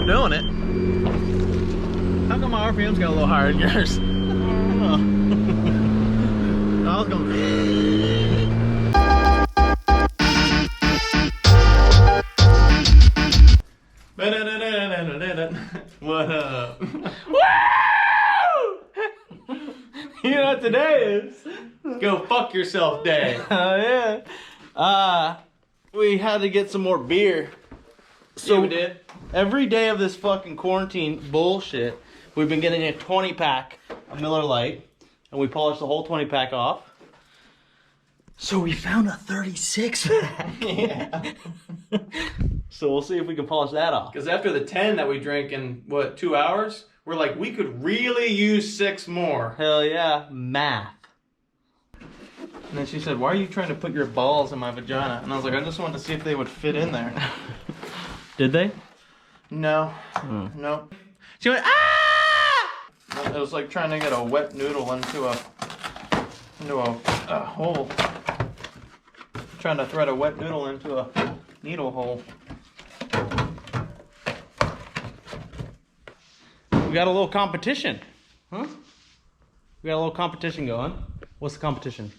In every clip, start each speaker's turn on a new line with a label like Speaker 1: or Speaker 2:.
Speaker 1: we're doing it. How come my RPM's got a little higher than yours? I don't know. I was going. What up? Woo! You know what today is? Go fuck yourself day. Oh yeah. We had to get some more beer. So we did. Every day of this fucking quarantine bullshit, we've been getting a 20-pack of Miller Lite, and we polished the whole 20-pack off. So we found a 36-pack. Yeah. So we'll see if we can polish that off. Because after the 10 that we drank in, what, 2 hours? We're like, we could really use 6 more. Hell yeah. Math. And then she said, why are you trying to put your balls in my vagina? And I was like, I just wanted to see if they would fit in there. Did they? No. No. She went, ah! It was like trying to get a wet noodle into a hole. Trying to thread a wet noodle into a needle hole. We got a little competition. Huh? We got a little competition going. What's the competition?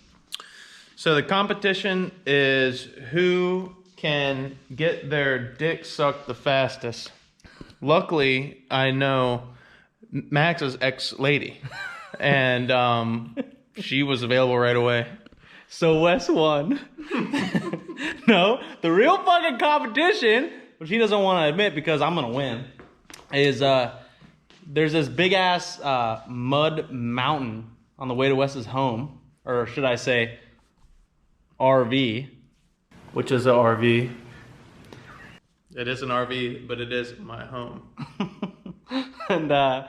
Speaker 1: So the competition is who can get their dick sucked the fastest. Luckily, I know Max's ex-lady. And she was available right away. So Wes won. No, the real fucking competition, which he doesn't want to admit because I'm going to win, is there's this big-ass mud mountain on the way to Wes's home. Or should I say RV. Which is an RV. It is an RV, but it is my home. And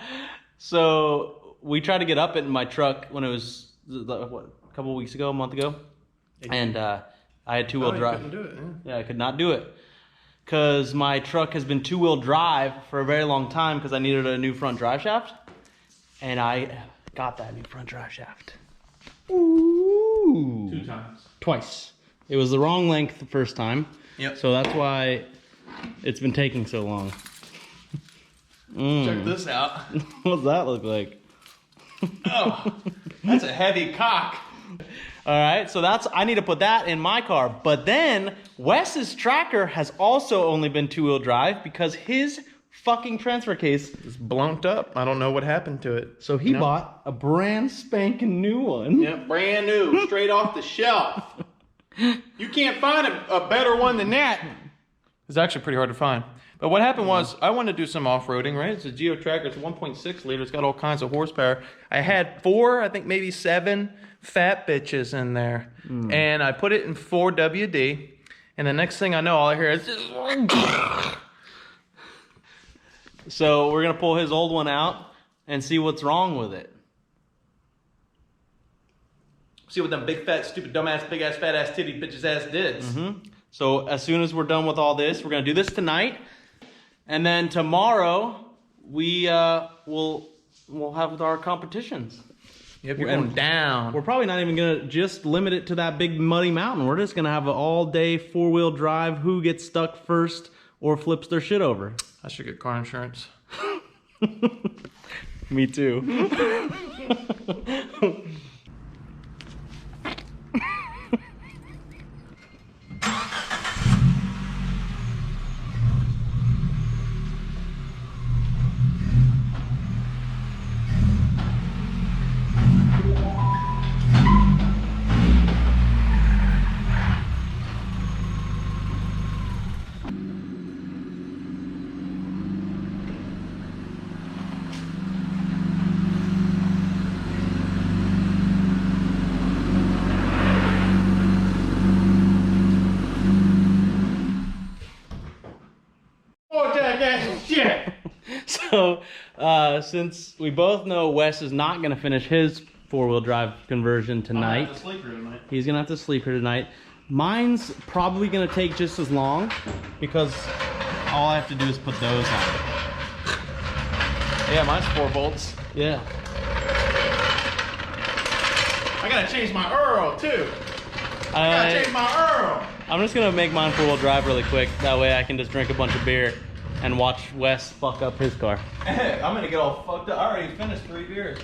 Speaker 1: so we tried to get up it in my truck when it was, what, a couple weeks ago, a month ago? And I had two-wheel drive. You couldn't do it, yeah. Yeah, I could not do it. Because my truck has been two-wheel drive for a very long time because I needed a new front drive shaft. And I got that new front drive shaft. Ooh.
Speaker 2: 2 times.
Speaker 1: Twice. It was the wrong length the first time. Yep. So that's why it's been taking so long.
Speaker 2: Check this out.
Speaker 1: What's that look like?
Speaker 2: Oh, that's a heavy cock.
Speaker 1: All right, so I need to put that in my car. But then Wes's Tracker has also only been two-wheel drive because his fucking transfer case
Speaker 2: is blunked up. I don't know what happened to it.
Speaker 1: So he bought a brand spanking new one.
Speaker 2: Yep, brand new, straight off the shelf. You can't find a better one than that. It's actually pretty hard to find. But what happened was, I wanted to do some off-roading, right? It's a Geo Tracker. It's a 1.6 liter. It's got all kinds of horsepower. I had 4, I think maybe 7 fat bitches in there. And I put it in 4WD. And the next thing I know, all I hear is just...
Speaker 1: So we're going to pull his old one out and see what's wrong with it.
Speaker 2: See what them big fat, stupid, dumbass, big ass, fat ass, titty bitches ass did.
Speaker 1: So as soon as we're done with all this, we're going to do this tonight. And then tomorrow, we'll have our competitions.
Speaker 2: Yep, you're going down.
Speaker 1: We're probably not even going to just limit it to that big muddy mountain. We're just going to have an all-day four-wheel drive. Who gets stuck first or flips their shit over?
Speaker 2: I should get car insurance.
Speaker 1: Me too. So, since we both know Wes is not going to finish his four-wheel drive conversion tonight, he's going to have to sleep here tonight. Mine's probably going to take just as long because all I have to do is put those on.
Speaker 2: Yeah, mine's 4 volts.
Speaker 1: Yeah.
Speaker 2: I got to change my Earl, too. I got to change my Earl.
Speaker 1: I'm just going to make mine four-wheel drive really quick. That way I can just drink a bunch of beer and watch Wes fuck up his car.
Speaker 2: Hey, I'm gonna get all fucked up. I already finished 3 beers.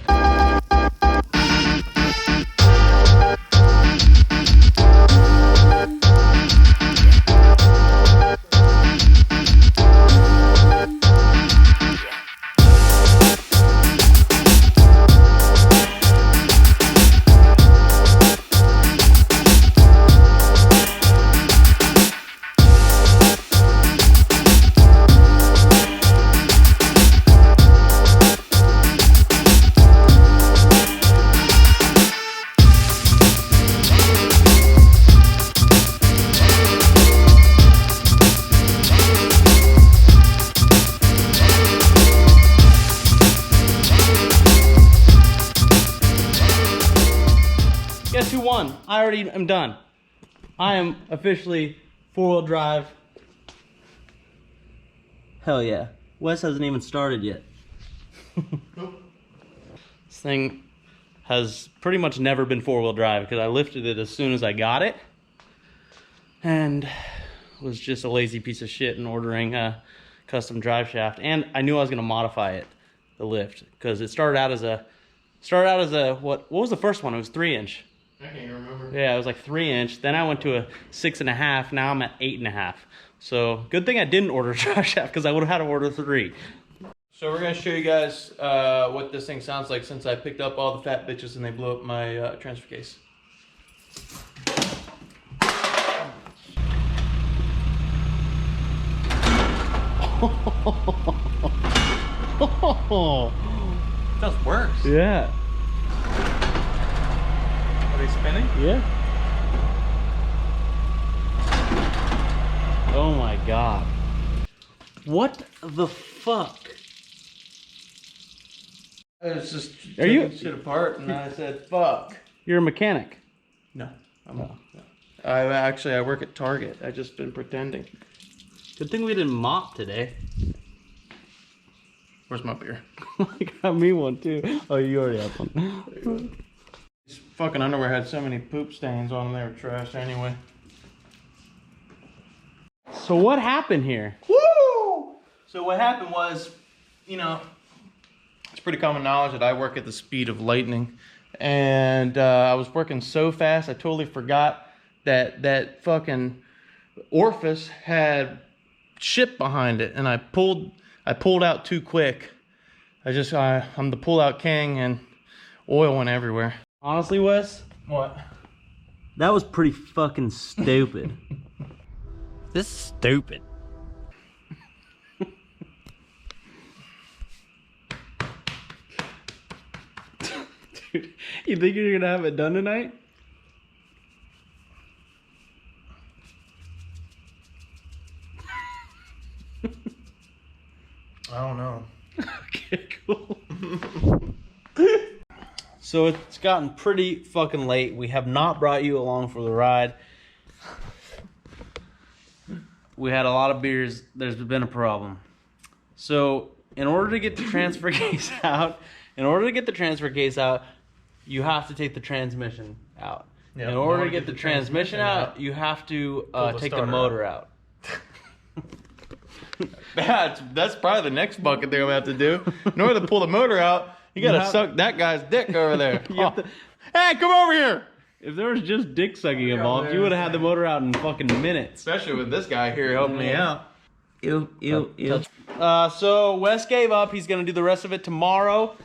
Speaker 1: Guess who won? I already am done. I am officially 4-wheel drive. Hell yeah. Wes hasn't even started yet. This thing has pretty much never been 4-wheel drive because I lifted it as soon as I got it. And was just a lazy piece of shit in ordering a custom drive shaft. And I knew I was gonna modify it, the lift, because it started out as a, what was the first one? It was 3-inch.
Speaker 2: I can't even remember.
Speaker 1: Yeah, it was like 3-inch. Then I went to a 6.5. Now I'm at 8.5. So good thing I didn't order a drive shaft because I would have had to order 3.
Speaker 2: So we're gonna show you guys what this thing sounds like since I picked up all the fat bitches and they blew up my transfer case. That works.
Speaker 1: Yeah.
Speaker 2: Are they spinning?
Speaker 1: Yeah. Oh my god. What the fuck?
Speaker 2: I was just
Speaker 1: Are you-
Speaker 2: taking shit apart and I said, fuck.
Speaker 1: You're a mechanic.
Speaker 2: No, I'm not. No. I work at Target. I just been pretending.
Speaker 1: Good thing we didn't mop today.
Speaker 2: Where's my beer?
Speaker 1: I got me one too. Oh, you already have one.
Speaker 2: This fucking underwear had so many poop stains on them, they were trash anyway.
Speaker 1: So what happened here?
Speaker 2: Woo! So what happened was, you know, it's pretty common knowledge that I work at the speed of lightning. And I was working so fast, I totally forgot that fucking orifice had shit behind it. And I pulled out too quick. I'm the pull-out king and oil went everywhere.
Speaker 1: Honestly, Wes,
Speaker 2: What?
Speaker 1: that was pretty fucking stupid. This is stupid. Dude, you think you're gonna have it done tonight?
Speaker 2: I don't know.
Speaker 1: Okay, cool. So it's gotten pretty fucking late. We have not brought you along for the ride. We had a lot of beers. There's been a problem. So in order to get the transfer case out, you have to take the transmission out.
Speaker 2: Yeah,
Speaker 1: in order to get the transmission out, you have to take the motor out.
Speaker 2: That's probably the next bucket thing I'm gonna have to do. In order to pull the motor out, you gotta suck that guy's dick over there. Hey, come over here!
Speaker 1: If there was just dick sucking involved, you would have had the motor out in fucking minutes.
Speaker 2: Especially with this guy here helping me out.
Speaker 1: Ew. So Wes gave up. He's gonna do the rest of it tomorrow.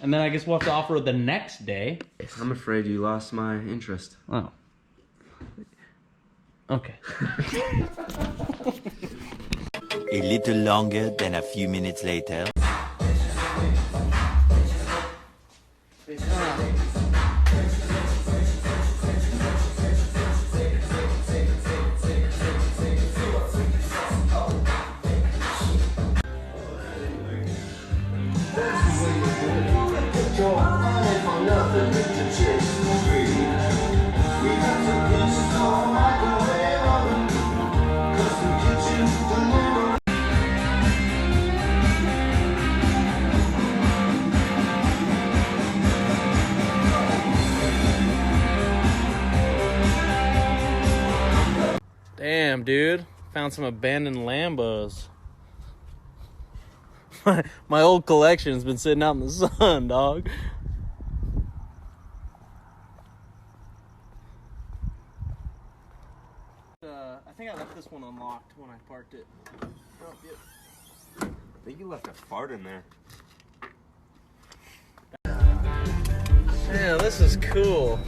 Speaker 1: And then I guess we'll have to offer the next day.
Speaker 3: I'm afraid you lost my interest.
Speaker 1: Oh. Okay.
Speaker 4: A little longer than a few minutes later.
Speaker 1: Damn, dude. Found some abandoned Lambos. my old collection's been sitting out in the sun, dog. I think I left this one unlocked when I parked it. Oh, yep.
Speaker 3: I think you left a fart in there.
Speaker 1: Yeah, this is cool.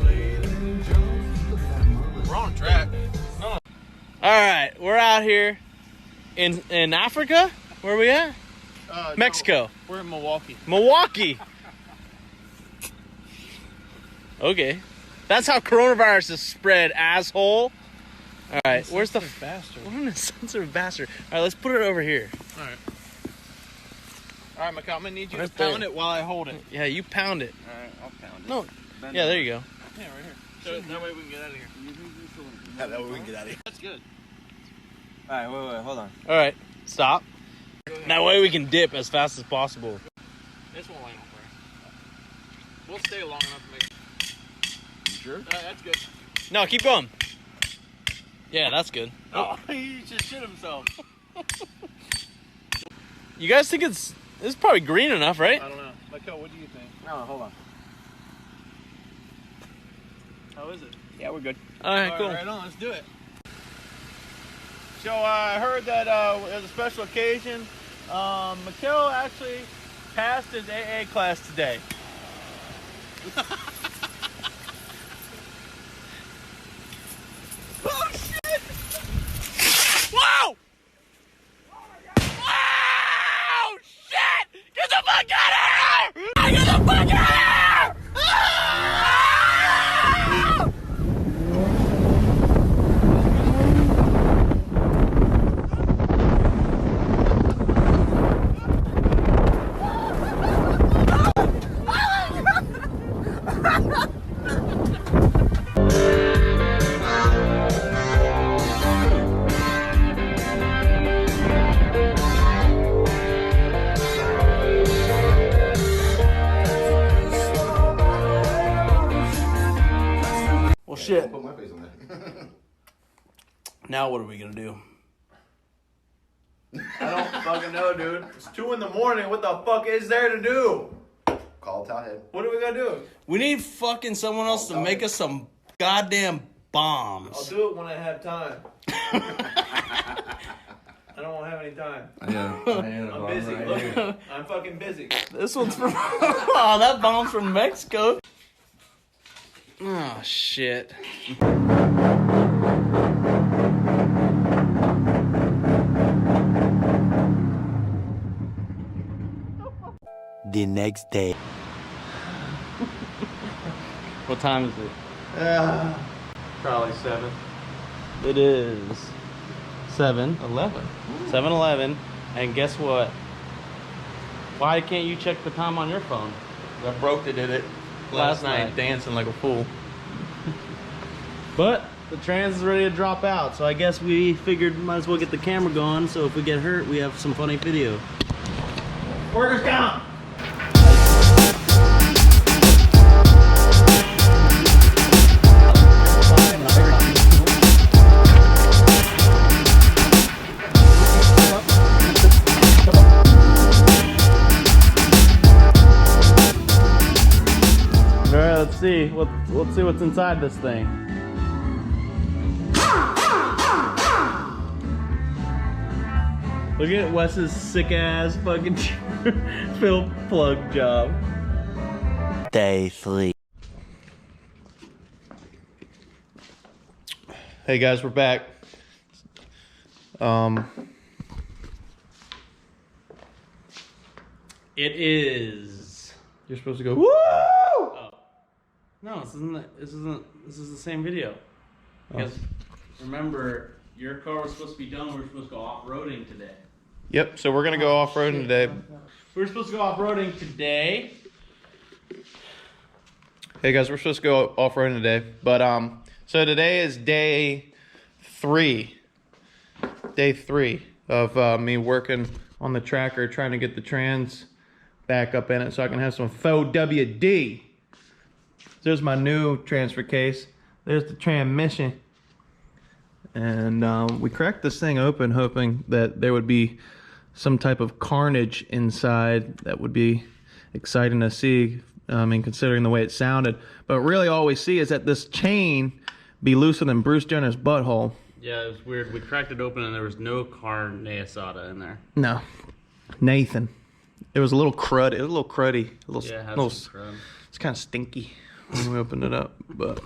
Speaker 2: We're on track.
Speaker 1: All right, we're out here in Africa. Where are we at? Mexico.
Speaker 2: No, we're in Milwaukee.
Speaker 1: Milwaukee. Okay, that's how coronavirus is spread, asshole. All right, where's the
Speaker 2: bastard?
Speaker 1: What an insensitive bastard. All right, let's put it over here.
Speaker 2: All right. All right, Mikhail, I'm gonna need you
Speaker 1: Right
Speaker 2: to pound
Speaker 1: there.
Speaker 2: it while I hold it.
Speaker 1: Yeah, you pound it.
Speaker 3: All right, I'll pound it.
Speaker 1: No. Yeah, there you go.
Speaker 2: Yeah, right here. So that way we can get out of here.
Speaker 3: Yeah, that way we can get out of here.
Speaker 2: That's good.
Speaker 3: All right, wait, hold on.
Speaker 1: All right, stop. That way we can dip as fast as possible.
Speaker 2: This won't land on fire. We'll stay long enough to make.
Speaker 3: You sure?
Speaker 2: That's good.
Speaker 1: No, keep going. Yeah, that's good.
Speaker 2: Oh, he just shit himself.
Speaker 1: You guys think it's probably green enough, right?
Speaker 2: I don't know. Mikhail, what do you think?
Speaker 3: No, hold on.
Speaker 2: How is it?
Speaker 3: Yeah, we're good.
Speaker 1: All right, cool.
Speaker 2: Right on, let's do it. So I heard that as a special occasion, Mikhail actually passed his AA class today. Oh shit! Whoa! Oh shit! Get the fuck out of here! Get the fuck out of here! Ah!
Speaker 1: Well, shit.
Speaker 5: Put my face on that.
Speaker 1: Now what are we gonna do?
Speaker 2: I don't fucking know, dude. It's 2 in the morning. What the fuck is there to do?
Speaker 5: Call Towhead.
Speaker 2: What are we gonna do?
Speaker 1: We need fucking someone else to make us some goddamn bombs.
Speaker 2: I'll do it when I have time. I don't have any time. I'm busy. Look, I'm fucking busy.
Speaker 1: This one's from. Oh, that bomb's from Mexico. Oh shit.
Speaker 4: The next day.
Speaker 1: What time is it?
Speaker 2: Probably 7.
Speaker 1: It is 7.
Speaker 2: 11.
Speaker 1: 7-Eleven. And guess what? Why can't you check the time on your phone?
Speaker 2: I broke it, did it last night, dancing like a fool.
Speaker 1: But the trans is ready to drop out, so I guess we figured might as well get the camera going, so if we get hurt, we have some funny video.
Speaker 2: Workers count.
Speaker 1: Alright, let's see. Let's see what's inside this thing. Look at Wes's sick ass fucking fill plug job.
Speaker 4: Day 3.
Speaker 2: Hey guys, we're back.
Speaker 1: It is.
Speaker 2: You're supposed to go. Woo!
Speaker 1: Oh. No, this is the same video. Because remember, your car was supposed to be done. We were supposed to go off-roading today.
Speaker 2: Yep. So we're gonna go off-roading today.
Speaker 1: We were supposed to go off-roading today.
Speaker 2: Hey guys, we're supposed to go off-roading today, but so today is day 3. Day 3 of me working on the tracker, trying to get the trans back up in it so I can have some faux WD. There's my new transfer case. There's the transmission. And we cracked this thing open hoping that there would be some type of carnage inside that would be exciting to see. I mean, considering the way it sounded. But really all we see is that this chain be looser than Bruce Jenner's butthole.
Speaker 6: Yeah, it was weird. We cracked it open and there was no carne asada in there.
Speaker 2: No. Nathan. It was a little crud. It was a little cruddy. A little,
Speaker 6: Yeah, it had
Speaker 2: little,
Speaker 6: some crud.
Speaker 2: it's kind of stinky when we opened it up. But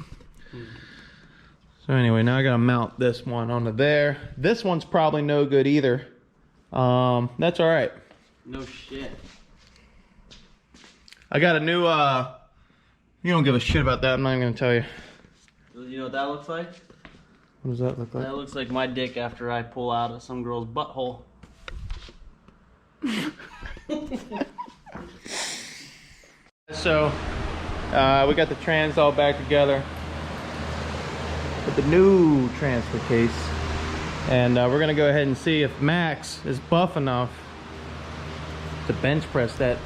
Speaker 2: so anyway, now I gotta mount this one onto there. This one's probably no good either. That's all right.
Speaker 6: No shit.
Speaker 2: I got a new. You don't give a shit about that. I'm not even gonna tell you.
Speaker 6: You know what that looks like?
Speaker 2: What does that look like?
Speaker 6: That looks like my dick after I pull out of some girl's butthole.
Speaker 2: So, we got the trans all back together with the new transfer case. And we're gonna go ahead and see if Max is buff enough to bench press that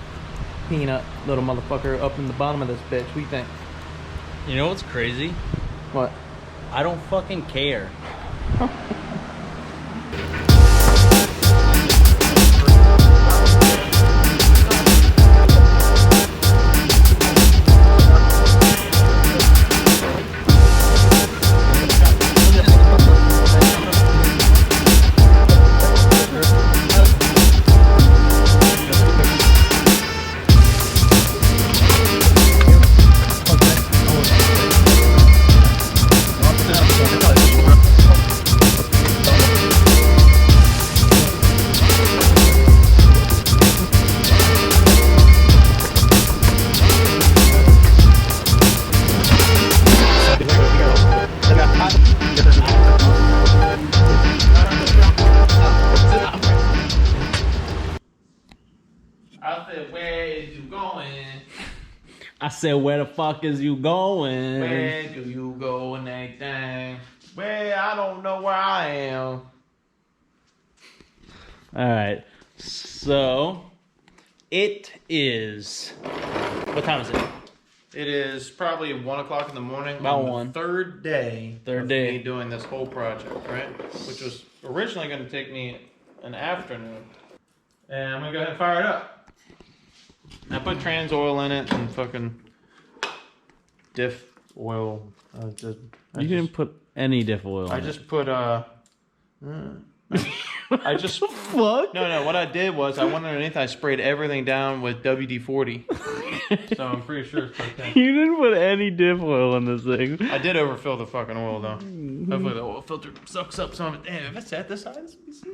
Speaker 2: peanut little motherfucker up in the bottom of this bitch. What do you think?
Speaker 6: You know what's crazy?
Speaker 2: What?
Speaker 6: I don't fucking care. I said, where the fuck is you going?
Speaker 2: Where do you go and everything? Well, I don't know where I am.
Speaker 6: Alright, so it is. What time is it?
Speaker 2: It is probably 1 o'clock in the morning.
Speaker 6: About
Speaker 2: on the
Speaker 6: 1.
Speaker 2: Third day.
Speaker 6: Third
Speaker 2: of
Speaker 6: day.
Speaker 2: me doing this whole project, right? Which was originally going to take me an afternoon. And I'm going to go ahead and fire it up. I put trans oil in it and fucking diff oil.
Speaker 6: You didn't put any diff oil in
Speaker 2: I
Speaker 6: it.
Speaker 2: just put I just
Speaker 6: Fuck?
Speaker 2: no. What I did was I went underneath. I sprayed everything down with WD-40. So I'm pretty sure it's okay.
Speaker 6: You didn't put any diff oil in this thing.
Speaker 2: I did overfill the fucking oil though. Hopefully the oil filter sucks up some of it. Damn, if it's at this size, let me see.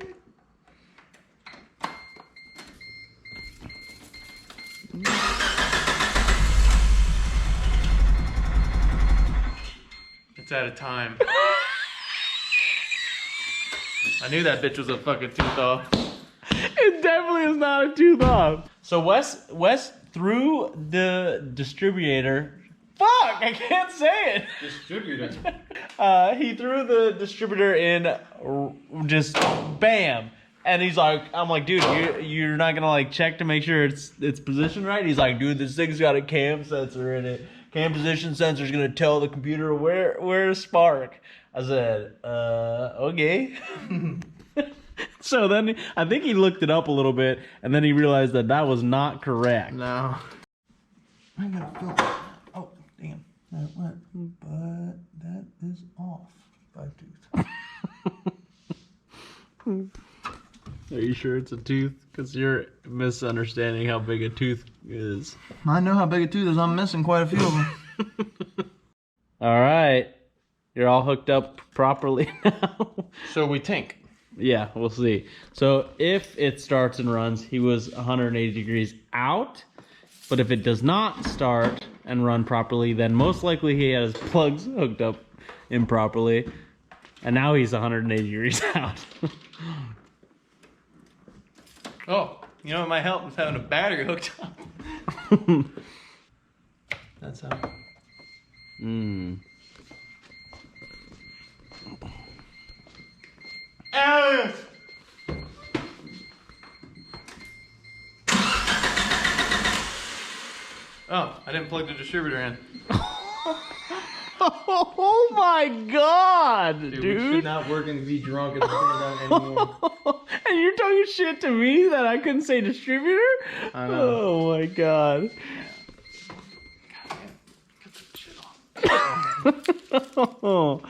Speaker 2: It's at a time. I knew that bitch was a fucking tooth off.
Speaker 6: It definitely is not a tooth off. So Wes threw the distributor. Fuck, I can't say it.
Speaker 2: Distributor.
Speaker 6: He threw the distributor in, just bam. And he's like, I'm like, dude, you're not gonna like check to make sure it's positioned right? He's like, dude, this thing's got a cam sensor in it. Cam position sensor is gonna tell the computer where to spark. I said, okay. So then I think he looked it up a little bit, and then he realized that was not correct.
Speaker 2: No. I gotta filter. Oh, damn. That went, but that is off by tooth.
Speaker 6: Are you sure it's a tooth? Because you're misunderstanding how big a tooth is.
Speaker 2: I know how big a tooth is. I'm missing quite a few of them.
Speaker 6: All right. You're all hooked up properly now.
Speaker 2: So we think.
Speaker 6: Yeah, we'll see. So if it starts and runs, he was 180 degrees out. But if it does not start and run properly, then most likely he has plugs hooked up improperly. And now he's 180 degrees out.
Speaker 2: Oh, you know what might help is having a battery hooked up. That's how. Alice! Oh, I didn't plug the distributor in.
Speaker 6: Oh my god,
Speaker 2: Dude,
Speaker 6: dude.
Speaker 2: we should not work and be drunk and figure it out anymore.
Speaker 6: And you're talking shit to me that I couldn't say distributor?
Speaker 2: I know.
Speaker 6: Oh my god. Oh.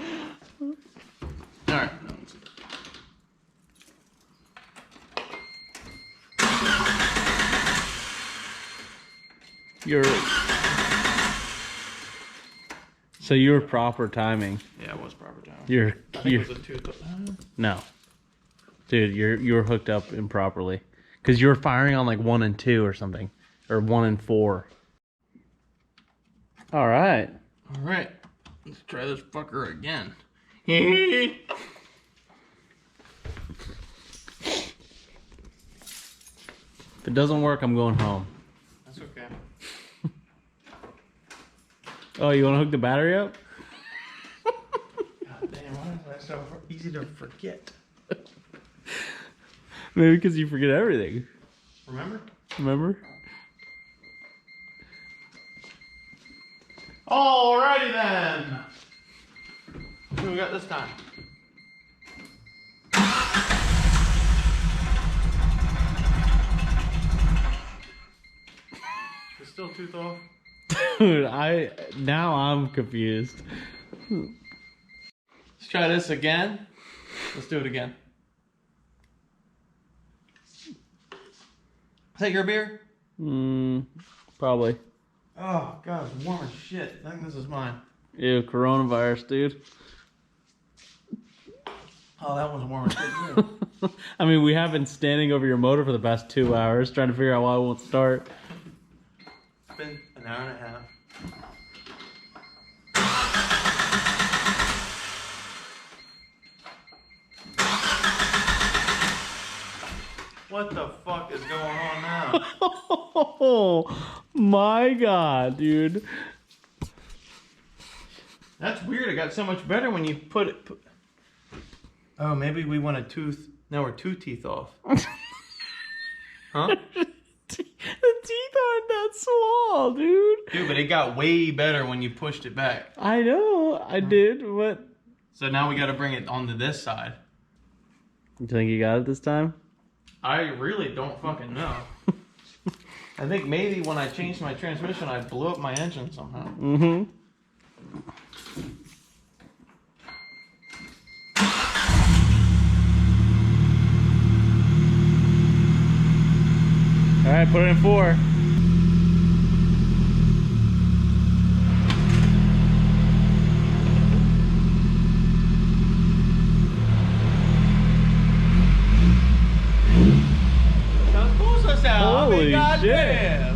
Speaker 2: Alright.
Speaker 6: So you were proper timing.
Speaker 2: Yeah, it was proper time.
Speaker 6: You're
Speaker 2: I think it was a 2.
Speaker 6: no, dude, you were hooked up improperly because you were firing on like 1 and 2 or something, or 1 and 4. All right.
Speaker 2: Alright. Let's try this fucker again.
Speaker 6: If it doesn't work, I'm going home.
Speaker 2: That's okay.
Speaker 6: Oh, you want to hook the battery up?
Speaker 2: God damn, why is that so easy to forget?
Speaker 6: Maybe because you forget everything.
Speaker 2: Remember?
Speaker 6: Remember?
Speaker 2: Alrighty then. What do we got this time? It's still tooth off.
Speaker 6: Dude, now I'm confused.
Speaker 2: Let's try this again. Let's do it again. Is that your beer?
Speaker 6: Probably.
Speaker 2: Oh god, it's warm as shit. I think this is mine.
Speaker 6: Ew, coronavirus, dude.
Speaker 2: Oh, that one's warm as shit too.
Speaker 6: I mean, we have been standing over your motor for the past 2 hours trying to figure out why it won't start.
Speaker 2: It's been an hour and a half. What the fuck is going on now?
Speaker 6: Oh my god, dude.
Speaker 2: That's weird. It got so much better when you put it. Oh, maybe we want a tooth. Now we're 2 teeth off. Huh?
Speaker 6: The teeth aren't that small, dude.
Speaker 2: Dude, but it got way better when you pushed it back.
Speaker 6: I know, I did, but...
Speaker 2: So now we got to bring it onto this side.
Speaker 6: You think you got it this time?
Speaker 2: I really don't fucking know. I think maybe when I changed my transmission, I blew up my engine somehow.
Speaker 6: Mm-hmm. All right, put it in 4. Holy shit!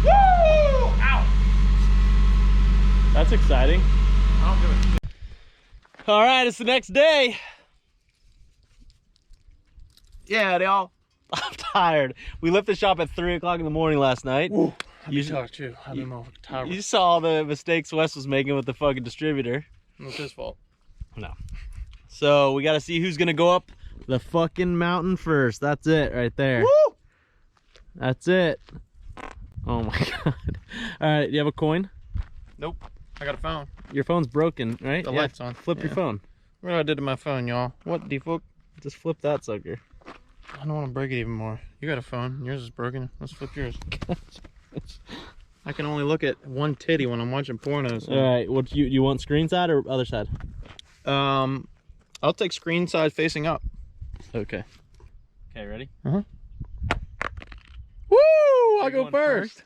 Speaker 2: Woo! Ow!
Speaker 6: That's exciting.
Speaker 2: I don't give a shit.
Speaker 6: All right, it's the next day. Yeah, y'all. I'm tired. We left the shop at 3 o'clock in the morning last night.
Speaker 2: Woo. You too. I've been motherfucking tired.
Speaker 6: You saw the mistakes Wes was making with the fucking distributor.
Speaker 2: It was his fault.
Speaker 6: No. So we got to see who's gonna go up the fucking mountain first. That's it, right there.
Speaker 2: Woo!
Speaker 6: That's it. Oh my god. All right, do you have a coin?
Speaker 2: Nope. I got a phone.
Speaker 6: Your phone's broken, right?
Speaker 2: The light's on.
Speaker 6: Flip your phone.
Speaker 2: What I did to my phone, y'all? What the fuck?
Speaker 6: Just flip that sucker.
Speaker 2: I don't want to break it even more. You got a phone. Yours is broken. Let's flip yours. I can only look at one titty when I'm watching pornos.
Speaker 6: All right. What you want? Screen side or other side?
Speaker 2: I'll take screen side facing up.
Speaker 6: Okay. Okay. Ready?
Speaker 2: Uh-huh. Woo! I'll go first.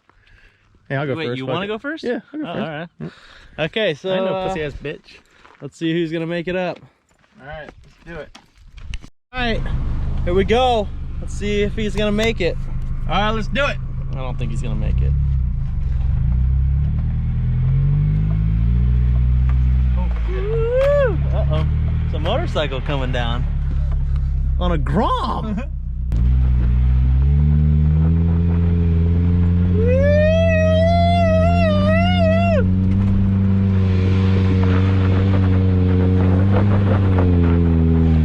Speaker 2: Hey, I'll go
Speaker 6: Wait,
Speaker 2: first.
Speaker 6: you want to go first?
Speaker 2: Yeah, I'll go first.
Speaker 6: All right. Okay, so
Speaker 2: I ain't no pussy ass bitch.
Speaker 6: let's see who's gonna make it up.
Speaker 2: All right, let's do it.
Speaker 6: All right, here we go. Let's see if he's gonna make it.
Speaker 2: All right, let's do it.
Speaker 6: I don't think he's gonna make it. Uh-oh. It's a motorcycle coming down. On a Grom.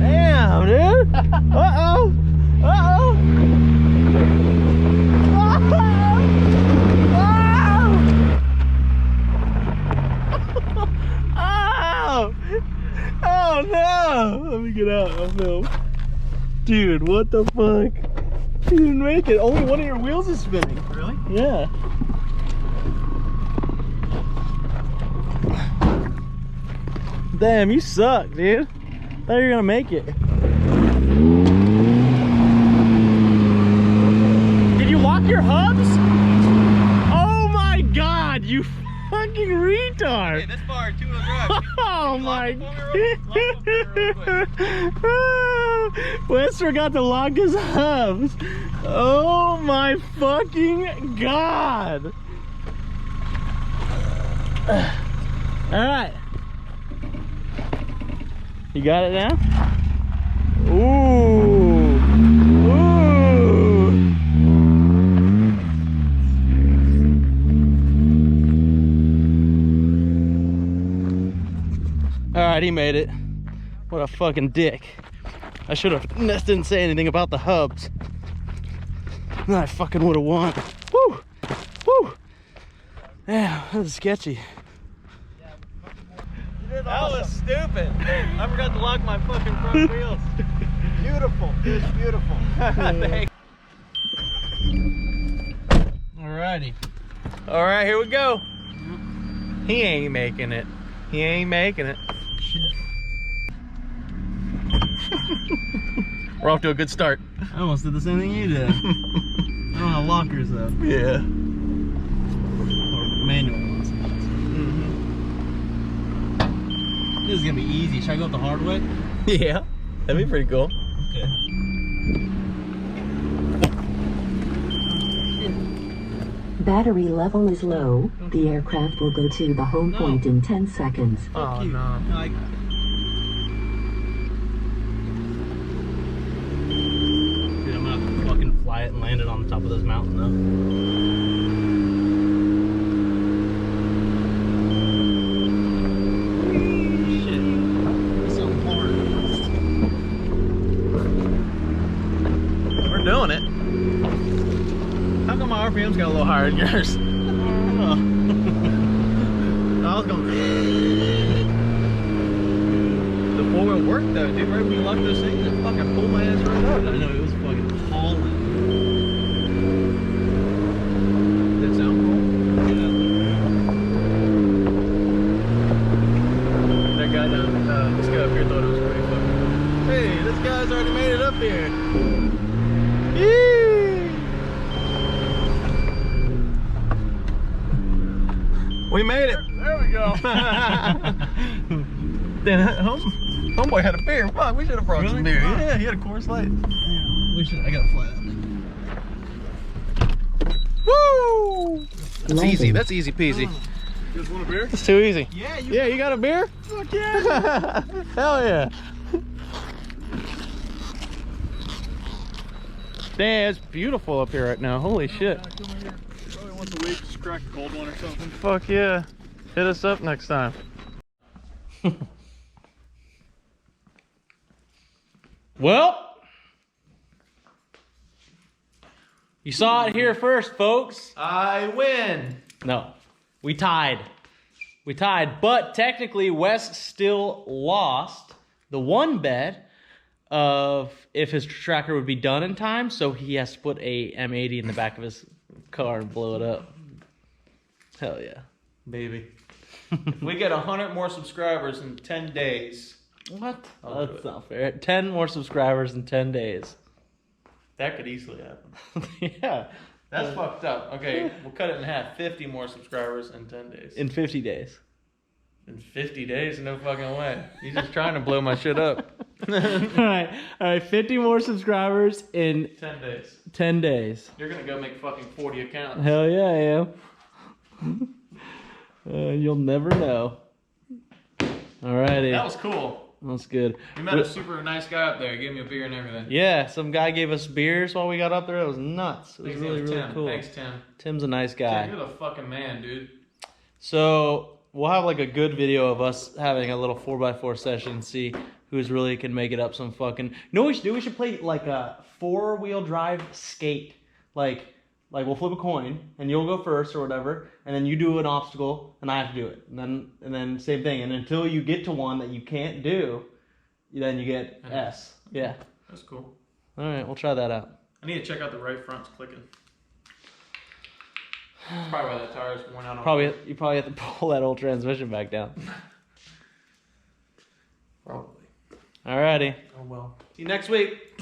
Speaker 6: Damn, dude. Uh-oh. Uh-oh. Oh! Oh no! Let me get out. I'll film. Dude, what the fuck? You didn't make it. Only one of your wheels is spinning.
Speaker 2: Really?
Speaker 6: Yeah. Damn, you suck, dude. Thought you were gonna make it. Did you lock your hubs? Oh my god, you fucking retard.
Speaker 2: Hey, this far, two-wheel drive.
Speaker 6: Oh my
Speaker 2: god.
Speaker 6: Wes forgot to lock his hubs. Oh my fucking god. Alright. You got it now? Ooh. Ooh. Alright, he made it. What a fucking dick. I should have didn't say anything about the hubs. Then I fucking would have won. Woo! Woo! Yeah, that was sketchy.
Speaker 2: That was stupid. I forgot to lock my fucking front wheels. Beautiful. It was beautiful. Thanks.
Speaker 6: Alrighty.
Speaker 2: All right, here we go. He ain't making it. He ain't making it. We're off to a good start.
Speaker 6: I almost did the same thing you did. I don't have lockers though.
Speaker 2: Yeah.
Speaker 6: Or manual ones. This is gonna be easy. Should I go up the hard way?
Speaker 2: Yeah. That'd be pretty cool.
Speaker 6: Okay.
Speaker 7: Battery level is low. The aircraft will go to the home point in 10 seconds.
Speaker 2: Oh
Speaker 6: you.
Speaker 2: no.
Speaker 6: Dude, I'm gonna have to fucking fly it and land it on the top of this mountain though. Shit. It's so hard.
Speaker 2: We're doing it. How come my RPM's got a little higher than yours?
Speaker 6: I don't know.
Speaker 2: I was going. The four-wheel work though, dude. Right when you lock those things, it fucking pulled my ass right up.
Speaker 6: I know, it was fucking hauling.
Speaker 2: Did it sound cool? That guy down, this guy up here thought it was pretty fucking cool. Hey, this guy's already made it up here. Yee! We made it.
Speaker 6: There we go.
Speaker 2: Then homeboy had a beer. Fuck, we should have brought some beer. Yeah, he had a Coors Light.
Speaker 6: We should. I gotta fly that.
Speaker 2: Woo! That's
Speaker 7: Landing.
Speaker 2: easy. That's easy peasy.
Speaker 6: You guys want a beer?
Speaker 2: That's too easy.
Speaker 6: Yeah,
Speaker 2: Yeah, you got a beer?
Speaker 6: Fuck yeah.
Speaker 2: Hell yeah. Damn, it's beautiful up here right now. Holy shit.
Speaker 6: Probably once a week, just crack a cold one or something.
Speaker 2: Fuck yeah. Hit us up next time.
Speaker 6: Well, you saw it here first, folks.
Speaker 2: I win.
Speaker 6: No, we tied. We tied, but technically Wes still lost the one bet of if his tracker would be done in time, so he has to put a M80 in the back of his car and blow it up. Hell yeah.
Speaker 2: Baby. If we get 100 more subscribers in 10 days.
Speaker 6: What?
Speaker 2: I'll do
Speaker 6: That's
Speaker 2: it.
Speaker 6: not fair. 10 more subscribers in 10 days.
Speaker 2: That could easily happen.
Speaker 6: Yeah.
Speaker 2: That's fucked up. Okay, we'll cut it in half. 50 more subscribers in 10 days.
Speaker 6: In 50 days.
Speaker 2: In 50 days? No fucking way. He's just trying to blow my shit up.
Speaker 6: All right, 50 more subscribers in
Speaker 2: 10 days.
Speaker 6: 10 days.
Speaker 2: You're gonna go make fucking 40 accounts.
Speaker 6: Hell yeah, I am. You'll never know. Alrighty.
Speaker 2: That was cool.
Speaker 6: That's good.
Speaker 2: We met a super nice guy up there. He gave me a beer and everything.
Speaker 6: Yeah, some guy gave us beers while we got up there. It was nuts. It was
Speaker 2: His
Speaker 6: really,
Speaker 2: name's
Speaker 6: really
Speaker 2: Tim.
Speaker 6: cool.
Speaker 2: Thanks, Tim.
Speaker 6: Tim's a nice guy.
Speaker 2: Tim, you're the fucking man, dude.
Speaker 6: So we'll have like a good video of us having a little 4x4 session, see who's really can make it up some fucking. You know what we should do? We should play like a 4-wheel drive skate. Like we'll flip a coin and you'll go first or whatever, and then you do an obstacle and I have to do it. And then same thing. And until you get to one that you can't do, then you get S. Yeah.
Speaker 2: That's cool.
Speaker 6: All right, we'll try that out.
Speaker 2: I need to check out the right front's clicking. That's probably why the tire's worn out.
Speaker 6: You probably have to pull that old transmission back down.
Speaker 2: Probably.
Speaker 6: Alrighty.
Speaker 2: Oh well. See you next week.